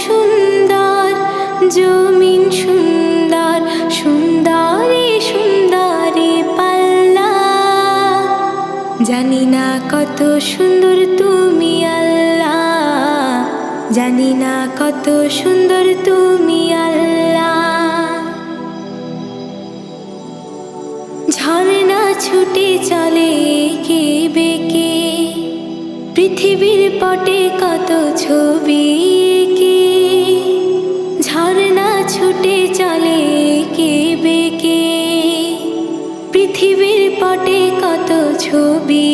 সুন্দর, জমিন সুন্দর, সুন্দরী সুন্দরী পাল্লা। জানি না কত সুন্দর তুমি আল্লাহ, জানি না কত সুন্দর তুমি আল্লাহ। ঝর্ণা ছুটে চলে এঁকে বেঁকে, পৃথিবীর পটে কত ছবি এঁকে। ঝর্ণা ছুটে চলে এঁকে বেঁকে, পৃথিবীর পটে কত ছবি